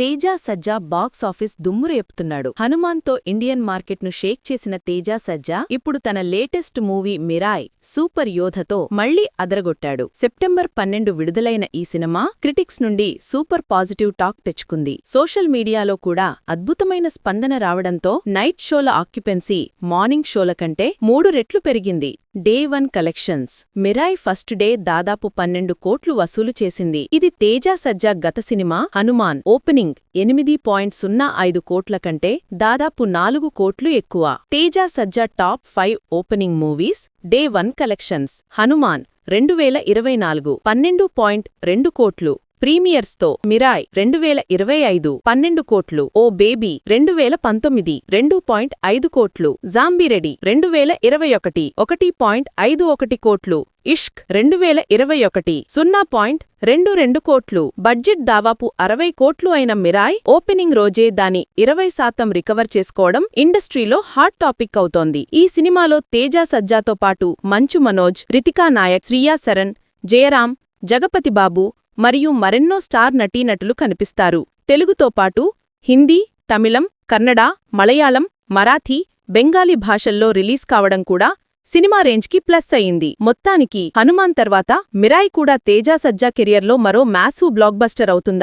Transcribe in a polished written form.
తేజ సజ్జా box office దుమ్మురేపుతున్నాడు. హనుమాన్తో Indian మార్కెట్ను షేక్ చేసిన తేజ సజ్జా ఇప్పుడు తన లేటెస్ట్ మూవీ మిరాయ్ సూపర్ యోధతో మళ్లీ అదరగొట్టాడు. సెప్టెంబర్ 12 విడుదలైన ఈ సినిమా క్రిటిక్స్ నుండి సూపర్ పాజిటివ్ టాక్ తెచ్చుకుంది. సోషల్ మీడియాలో కూడా అద్భుతమైన స్పందన రావడంతో నైట్ షోల ఆక్యుపెన్సీ మార్నింగ్ షోల కంటే 3 రెట్లు పెరిగింది. Day 1 collections Mirai first day దాదాపు 12 కోట్లు వసూలు చేసింది. ఇది తేజ సజ్జా గత సినిమా హనుమాన్ ఓపెనింగ్ 8.05 కోట్ల కంటే దాదాపు 4 కోట్లు ఎక్కువ. Teja Sajja top 5 opening movies day 1 collections Hanuman 2024 12.2 కోట్లు. ప్రీమియర్స్తో మిరాయ్ 2025 12 కోట్లు. ఓ బేబీ 2019 2.5 కోట్లు. జాంబీరెడ్డి 2021 1.51 కోట్లు. ఇష్క్ 2021 0.22 కోట్లు. బడ్జెట్ దాదాపు 60 కోట్లు అయిన మిరాయ్ ఓపెనింగ్ రోజే దాని 20% రికవర్ చేసుకోవడం ఇండస్ట్రీలో హాట్ టాపిక్ అవుతోంది. ఈ సినిమాలో తేజ సజ్జాతో పాటు మంచు మనోజ్, రితికా నాయక్, శ్రియా సరన్, జయరాం, జగపతి బాబు మరియు మరెన్నో స్టార్ నటీనటులు కనిపిస్తారు. తెలుగుతో పాటు హిందీ, తమిళం, కన్నడ, మలయాళం, మరాఠీ, బెంగాలీ భాషల్లో రిలీజ్ కావడం కూడా సినిమా రేంజ్కి ప్లస్ అయింది. మొత్తానికి హనుమాన్ తర్వాత మిరాయ్ కూడా తేజ సజ్జా కెరియర్లో మరో మ్యాసివ్ బ్లాక్బస్టర్ అవుతుందా?